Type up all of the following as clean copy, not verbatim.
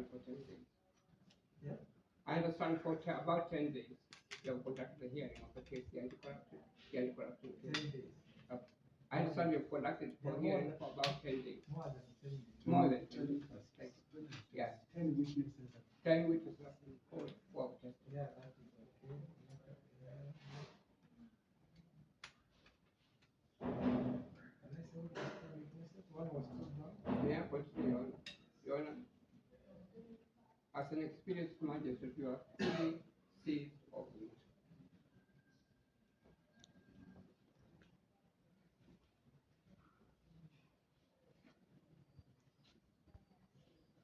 understand for 10 days. Yeah. I understand for about 10 days. You have conducted the hearing of the case, the anti-corruption. 10 days. I understand you've conducted for hearing for about 10 days. More than 10 days. More than 10 days. Yeah. 10 witnesses. 10 witnesses have been called for testimony. Yeah, that is okay. Unless all the 10 witnesses, one was stood down. Yeah, but Your Honor, as an experienced magistrate, you are fully seized of it.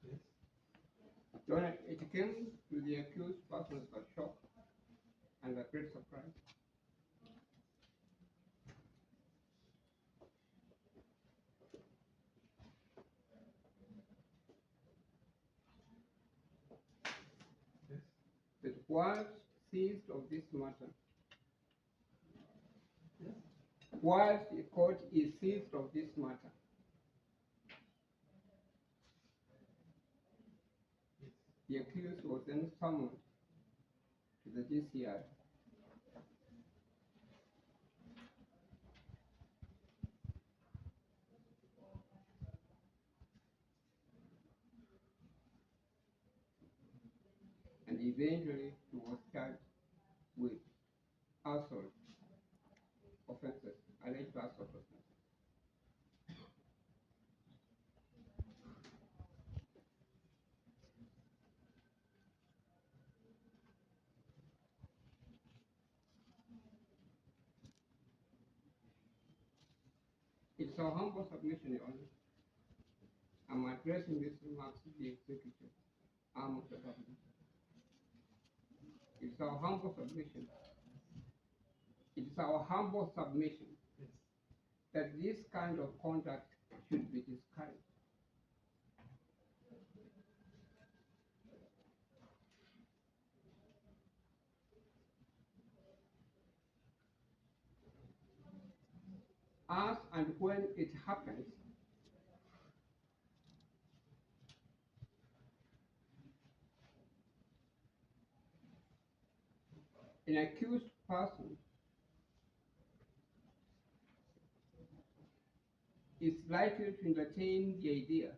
Yes. Your Honor, it came to the accused persons a shock and a great surprise. Yes. That was seized of this matter. Yes. Whilst the court is seized of this matter, Yes. the accused was then summoned to the GCI. And eventually he was charged with assault offenses, alleged assault offenses. It's our humble submission, Your Honor. I'm addressing this remarks to the executive arm of the government. It's our humble submission. It's our humble submission Yes. that this kind of conduct should be discouraged. As and when it happens, an accused person is likely to entertain the idea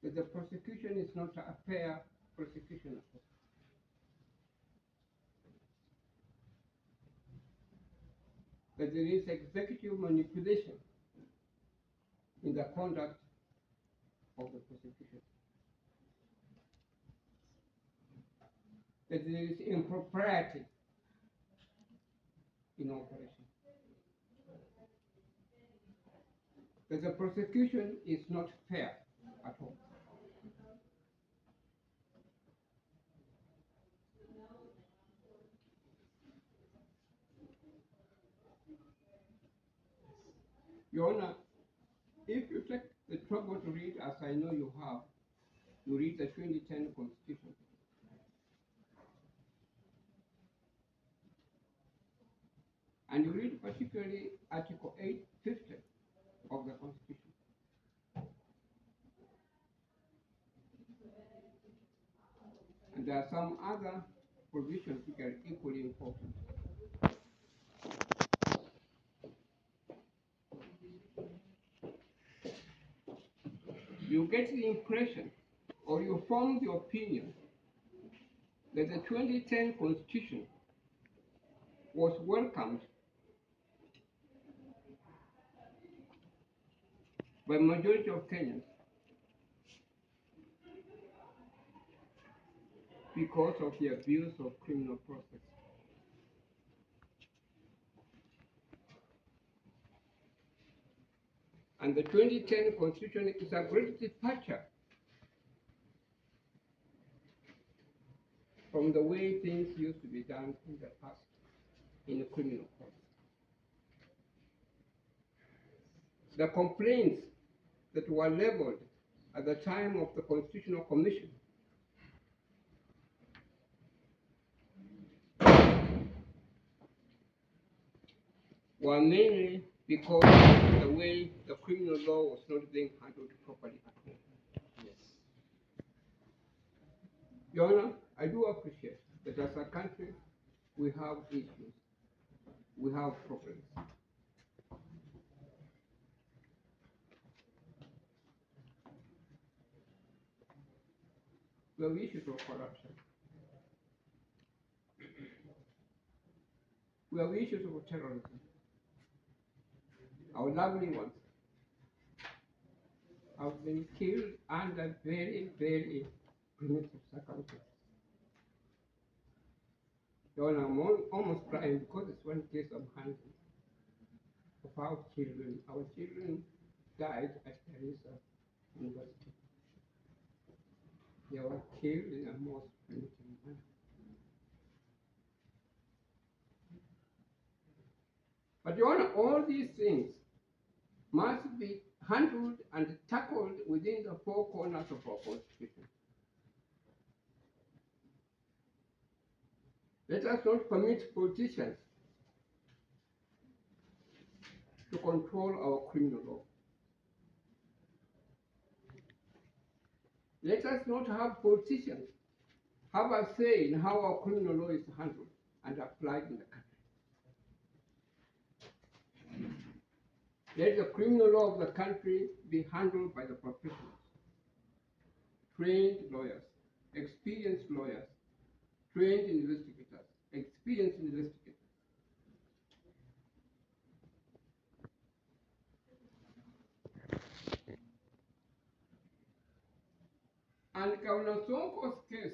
that the prosecution is not a fair prosecution. That there is executive manipulation in the conduct of the prosecution. That there is impropriety in operation. That the prosecution is not fair at all. Your Honor, if you take the trouble to read, as I know you have, you read the 2010 Constitution. And you read particularly Article 850 of the Constitution. And there are some other provisions which are equally important. You get the impression, or you form the opinion, that the 2010 Constitution was welcomed by majority of Kenyans because of the abuse of criminal process. And the 2010 Constitution is a great departure from the way things used to be done in the past in the criminal court. The complaints that were leveled at the time of the Constitutional Commission were mainly because of the way the criminal law was not being handled properly at home. Yes. Your Honor, I do appreciate that as a country we have issues, we have problems. We have issues of corruption. We have issues of terrorism. Our lovely ones have been killed under very, very primitive circumstances. Your Honor, I'm almost crying because it's one case I'm handling of our children. Our children died at Teresa University. They were killed in a most primitive manner. But Your Honor, all these things must be handled and tackled within the four corners of our Constitution. Let us not permit politicians to control our criminal law. Let us not have politicians have a say in how our criminal law is handled and applied in the country. Let the criminal law of the country be handled by the professionals, trained lawyers, experienced lawyers, trained investigators, experienced investigators. And Governor Sonko's case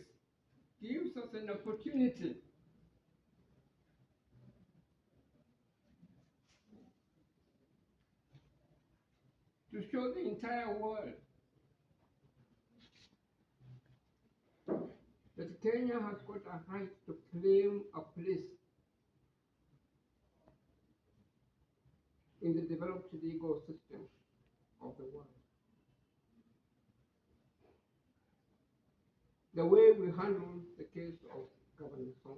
gives us an opportunity to show the entire world that Kenya has got a right to claim a place in the developed legal system of the world. The way we handle the case of Governor Sonko.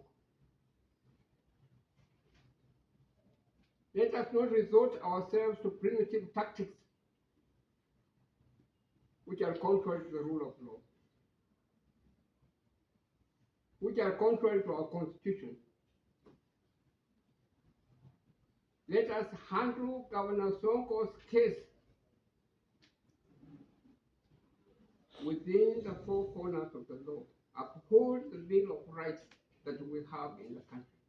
Let us not resort ourselves to primitive tactics which are contrary to the rule of law, which are contrary to our Constitution. Let us handle Governor Sonko's case within the four corners of the law, uphold the Bill of Rights that we have in the country.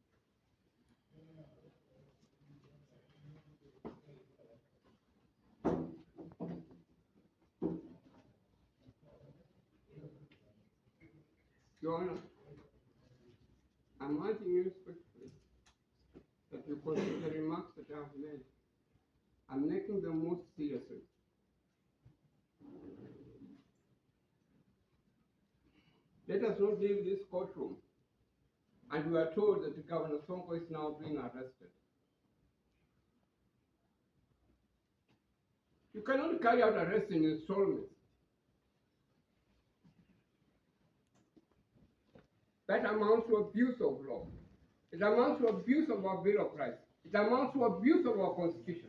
Your Honor, I'm asking you respectfully that you consider the remarks that I have made. I'm making them most seriously. Let us not leave this courtroom and we are told that Governor Sonko is now being arrested. You cannot carry out arrests in installments. That amounts to abuse of law. It amounts to abuse of our Bill of Rights. It amounts to abuse of our Constitution.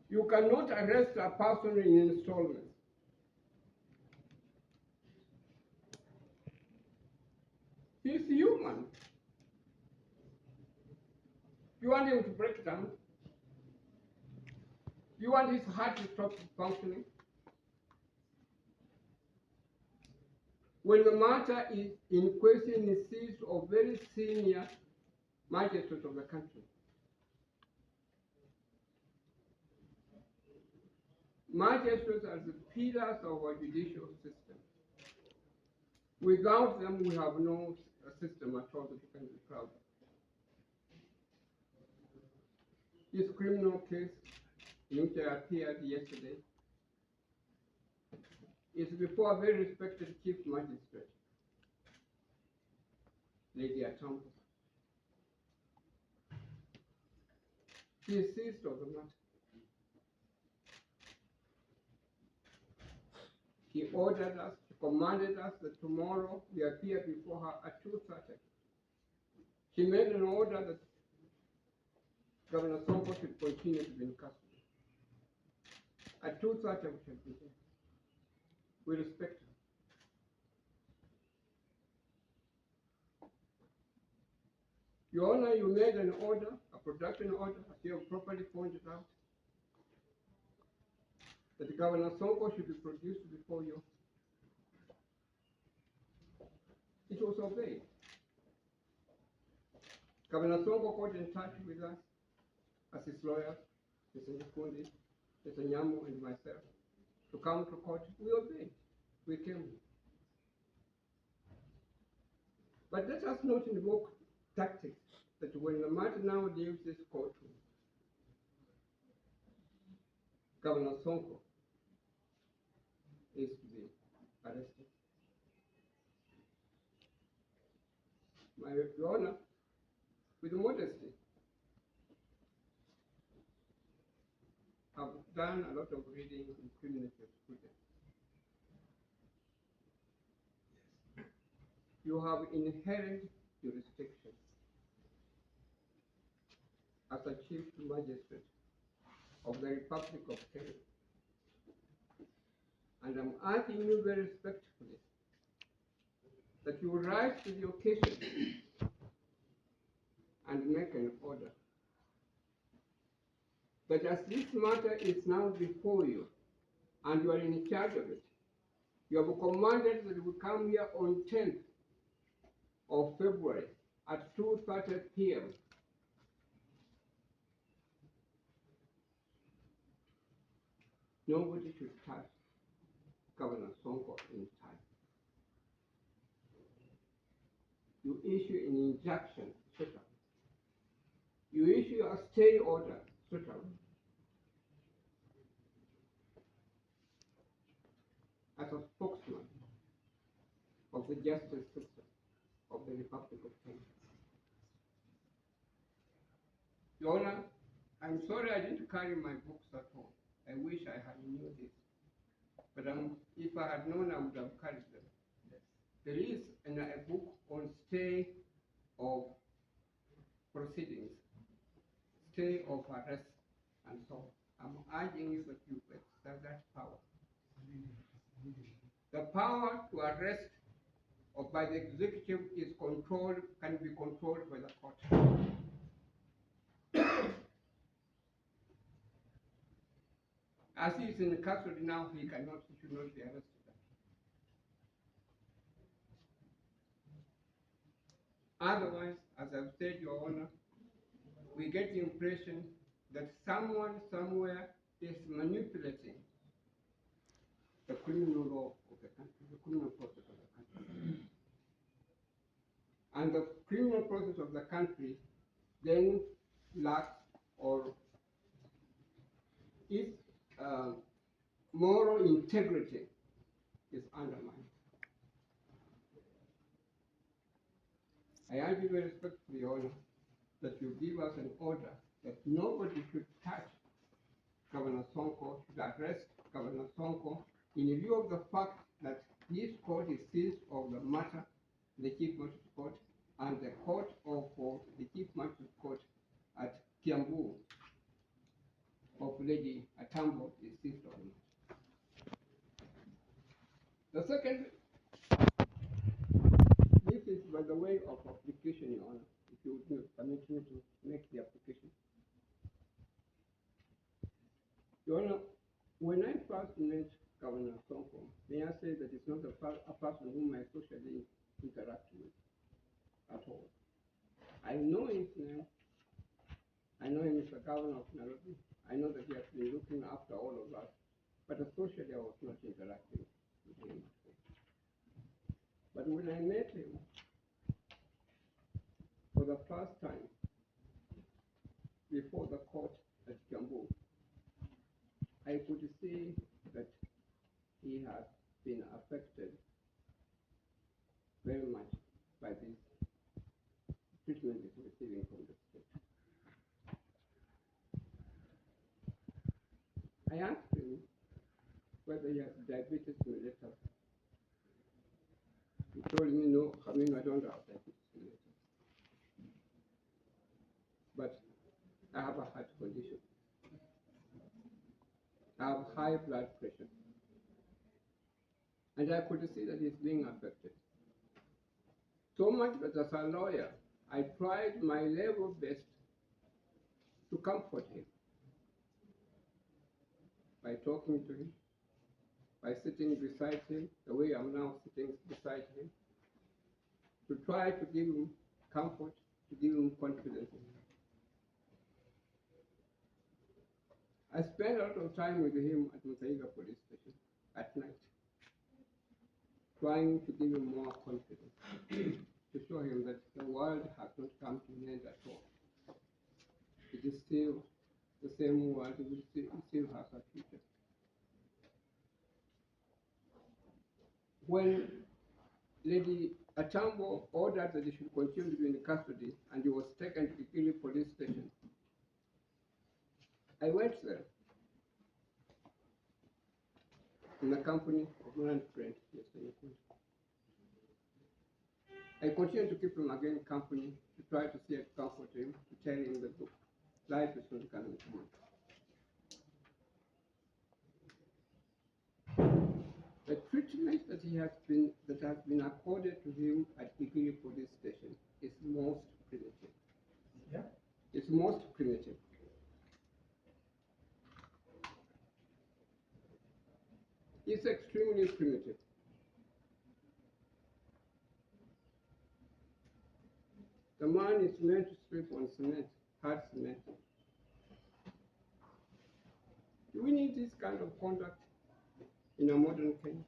You cannot arrest a person in installments. He's human. You want him to break down? You want his heart to stop functioning? When the matter is in question is seized of very senior magistrates of the country. Magistrates are the pillars of our judicial system. Without them, we have no system at all that we can be proud of. This criminal case in which I appeared yesterday is before a very respected chief magistrate, Lady Atambo. She is seized of the matter. She ordered us, she commanded us that tomorrow we appear before her at 2:30. She made an order that Governor Sonko should continue to be in custody. At 2:30, we shall be there. We respect her. Your Honor, you made an order, a production order, as you have properly pointed out, that Governor Sonko should be produced before you. It was obeyed. Governor Sonko got in touch with us as his lawyers, Mr. Nkundi, Mr. Nyamu, and myself, to come to court. We obeyed. We came. But let us not invoke tactics that when the matter now leaves this courtroom, Governor Sonko is to be arrested. Your Honor, with modesty, I've done a lot of reading in criminal jurisprudence. You have inherent jurisdiction as a chief magistrate of the Republic of Kenya. And I'm asking you very respectfully that you rise to the occasion and make an order. That as this matter is now before you, and you are in charge of it, you have commanded that we come here on 10th of February at 2:30 p.m. Nobody should touch Governor Sonko in time. You issue an injunction, straight up. You issue a stay order, straight up. As a spokesman of the justice system of the Republic of Kenya. Your Honor, I'm sorry I didn't carry my books at home. I wish I had knew this. But if I had known, I would have carried them. Yes. There is a book on stay of proceedings, stay of arrest, and so on. I'm urging you that you exercise that power. The power to arrest by the executive is controlled, can be controlled by the court. As he is in custody now, he should not be arrested. Otherwise, as I've said, Your Honor, we get the impression that someone somewhere is manipulating the criminal law of the country, the criminal process of the country. And the criminal process of the country then lacks or its moral integrity is undermined. I urge you very respectfully, Your Honor, that you give us an order that nobody should touch Governor Sonko, should arrest Governor Sonko, in view of the fact that this court is seized of the matter, the Chief Magistrate Court, and the court of the Chief Magistrate Court at Kiambu of Lady Atambo is seized of it. The second, this is by the way of application, Your Honor, if you would permit me to make the application. Your Honor, when I first met Governor Sonko, may I say that it's not a person whom I socially interact with at all. I know his name. I know him as the governor of Nairobi. I know that he has been looking after all of us, but socially I was not interacting with him. But when I met him for the first time before the court at Kiambu, I could see that he has been affected very much by this treatment he's receiving from the state. I asked him whether he has diabetes mellitus. He told me, no, I don't have diabetes mellitus. but I have a heart condition. I have high blood pressure. And I could see that he's being affected. So much that as a lawyer, I tried my level best to comfort him by talking to him, by sitting beside him, the way I'm now sitting beside him, to try to give him comfort, to give him confidence. I spent a lot of time with him at Nairobi police station at night, trying to give him more confidence, to show him that the world has not come to an end at all. It is still the same world, it still has a future. When Lady Atambo ordered that he should continue to be in custody and he was taken to Kikili police station, I went there in the company of my friend, Mr. Nyakundi. I continued to keep him again company, to try to see and comfort him, to tell him that life is not coming to an end. The treatment that has been accorded to him at Kikili police station is most primitive. Yeah. It's most primitive. It's extremely primitive. The man is meant to sleep on cement, hard cement. Do we need this kind of conduct in a modern Kenya?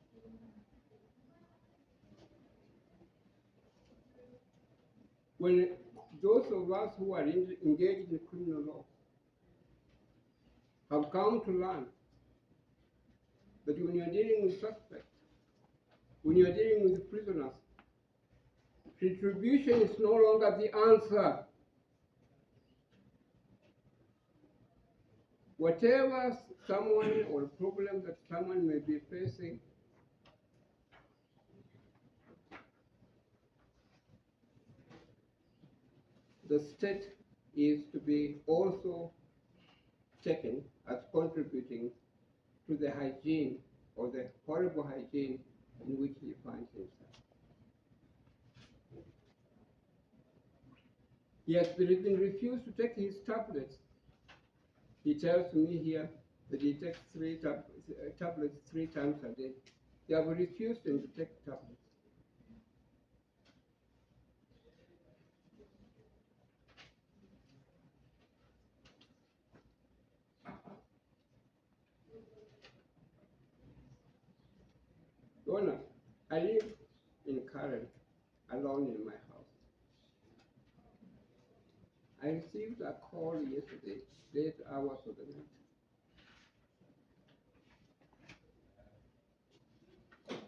When those of us who are engaged in criminal law have come to learn that when you are dealing with suspects, when you are dealing with prisoners, retribution is no longer the answer. Whatever someone or problem that someone may be facing, the state is to be also taken as contributing to the hygiene or the horrible hygiene in which he finds himself. He has been refused to take his tablets. He tells me here that he takes tablets 3 times a day. They have refused him to take tablets. Donna, I live in Karen, alone in my house. I received a call yesterday, late hours of the night.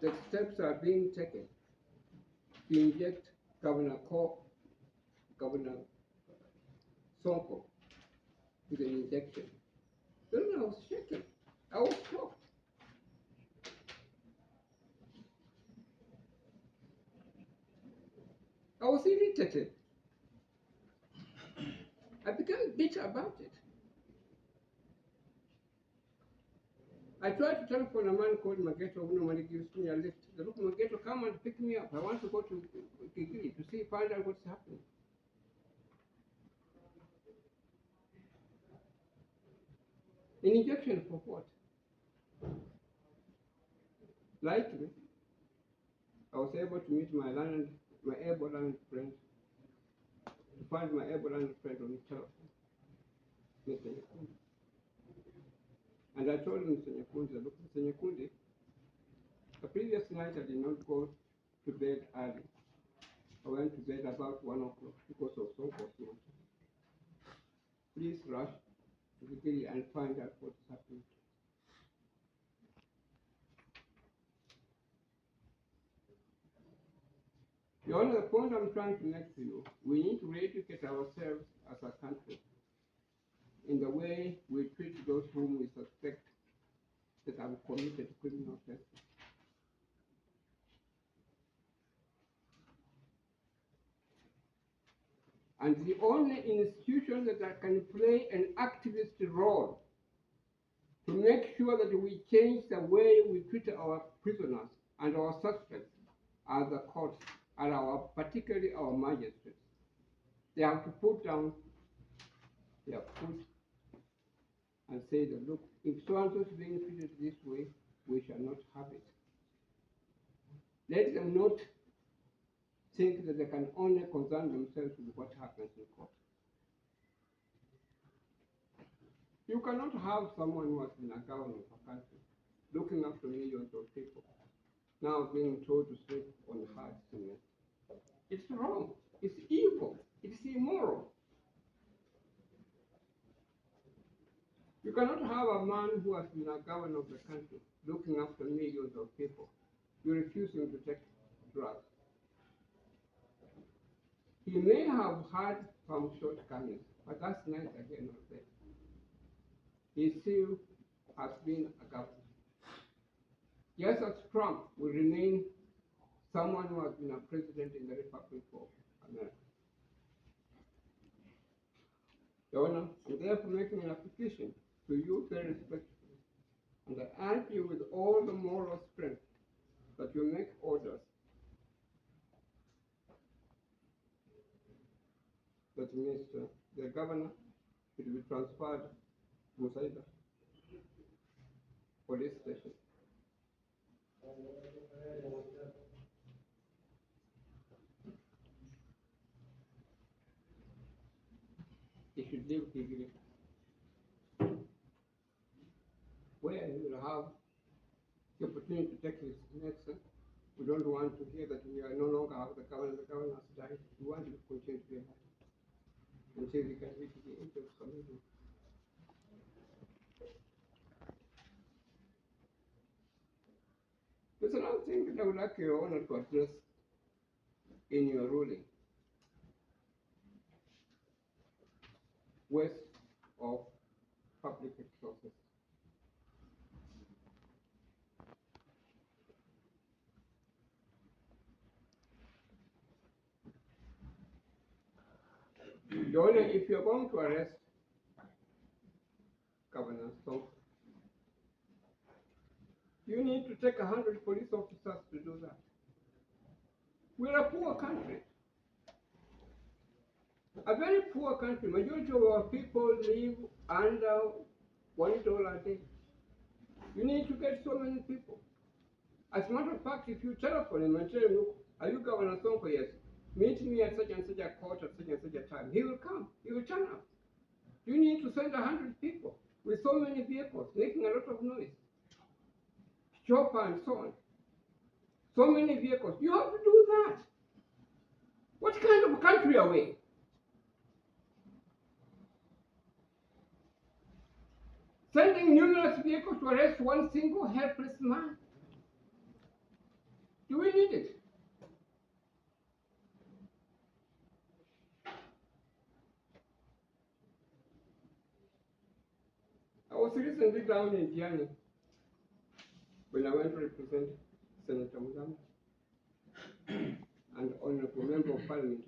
The steps are being taken to inject Governor Sonko with an injection. Then I was shaken. I was shocked. I was irritated. I became bitter about it. I tried to telephone a man called Mageto, who normally gives me a lift. I said, look, Mageto, come and pick me up. I want to go to Kikili to find out what's happening. An injection for what? Lightly, I was able to meet my able-learned friend, to find my able-learned friend on the telephone, Mr. Nyakundi. And I told Mr. Nyakundi, look, Mr. Nyakundi, the previous night I did not go to bed early. I went to bed about 1 o'clock because of Sonko's matter. Please rush to the city and find out what's happening. The only point I'm trying to make to you, we need to re-educate ourselves as a country in the way we treat those whom we suspect that have committed criminal offenses. And the only institution that can play an activist role to make sure that we change the way we treat our prisoners and our suspects are the courts and particularly our magistrates. They have to put down their foot and say that, look, if so-and-so is being treated this way, we shall not have it. Let them not think that they can only concern themselves with what happens in court. You cannot have someone who has been a governor of a country, looking after millions of people, now being told to sleep on hard cement. It's wrong. It's evil. It's immoral. You cannot have a man who has been a governor of the country, looking after millions of people. You're refusing to take drugs. He may have had some shortcomings, but that's neither here nor there. He still has been a governor. Just as Trump will remain someone who has been a president in the Republic of America. Your Honor, I'm therefore making an application to you very respectfully, and I urge you with all the moral strength that you make orders that Mr. the Governor will be transferred to Musaida police station. He should live peacefully, where he will have the opportunity to take his next. We don't want to hear that we are no longer have the governor has died. We want to continue to be alive until we can reach the age of commitment. There's another thing that I would like Your Honor to address in your ruling. Waste of public resources. Your Honor, if you're going to arrest Governor Sonko, you need to take 100 police officers to do that. We're a poor country. A very poor country. Majority of our people live under $1 a day. You need to get so many people. As a matter of fact, if you telephone him and tell him, look, are you Governor Sonko? Yes. Meet me at such and such a court at such and such a time. He will come. He will turn up. You need to send 100 people with so many vehicles, making a lot of noise. Chopper and so on. So many vehicles. You have to do that. What kind of country are we? Sending numerous vehicles to arrest one single helpless man. Do we need it? I was recently down in Diani when I went to represent Senator Mugamba and Honorable Member of Parliament.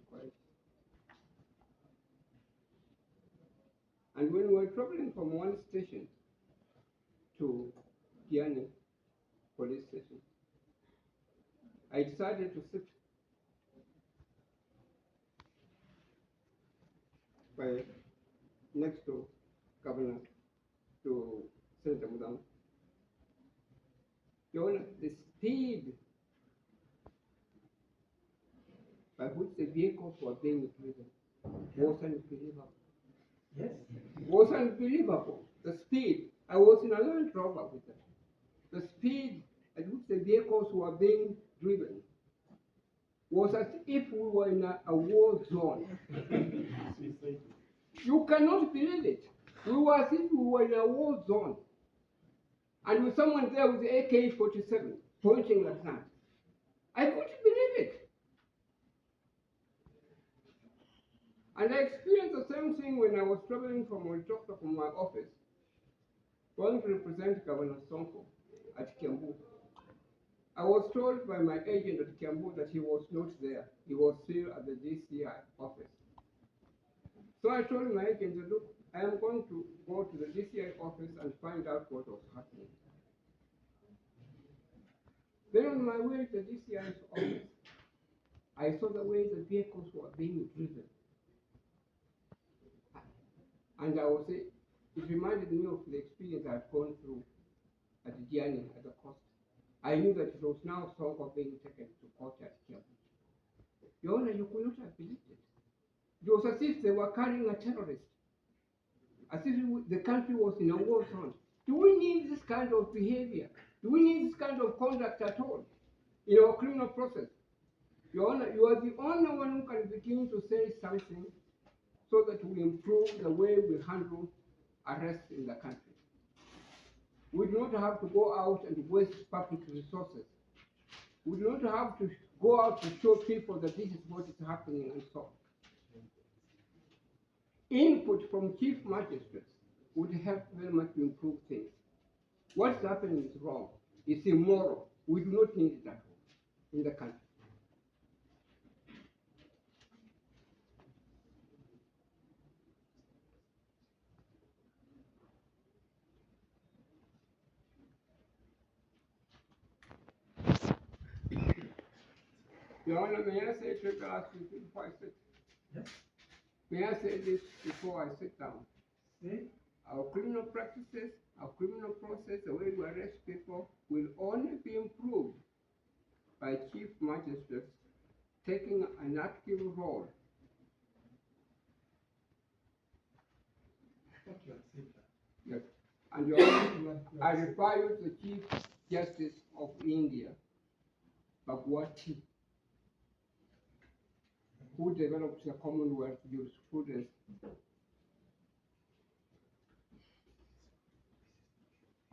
And when we were traveling from one station to Diani police station, I decided to sit by next to Governor, to Senator Mugamba. Your Honor, the speed by which the vehicles were being driven was unbelievable. Yes. Was unbelievable. The speed. I was in a Land Rover with them. The speed at which the vehicles were being driven was as if we were in a war zone. You cannot believe it. We were as if we were in a war zone. And with someone there with the AK-47 pointing at that. I couldn't believe it. And I experienced the same thing when I was traveling from Olchokta from my office, going to represent Governor Sonko at Kiambu. I was told by my agent at Kiambu that he was not there. He was still at the DCI office. So I told my agent, look, I am going to go to the DCI office and find out what was happening. Then on my way to the DCI's office, I saw the way the vehicles were being driven. And I was say, it reminded me of the experience I'd gone through at the journey at the coast. I knew that it was now Sonko being taken to court at Kiabu. Your Honor, you could not have believed it. It was as if they were carrying a terrorist, as if the country was in a war zone. Do we need this kind of behavior? Do we need this kind of conduct at all in our criminal process? Your Honor, you are the only one who can begin to say something so that we improve the way we handle arrests in the country. We do not have to go out and waste public resources. We do not have to go out to show people that this is what is happening and so on. Input from chief magistrates would help very much to improve things. What's happening is wrong. It's immoral. We do not need it at all in the country. Your Honor, may I say to the last thing before I sit? Yes. May I say this before I sit down? See? Our criminal practices, our criminal process, the way we arrest people will only be improved by chief magistrates taking an active role. I thought you had said that. Yes. And Your Honor, I refer you to the Chief Justice of India, Bhagwati, who developed the Commonwealth jurisprudence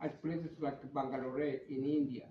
at places like Bangalore in India.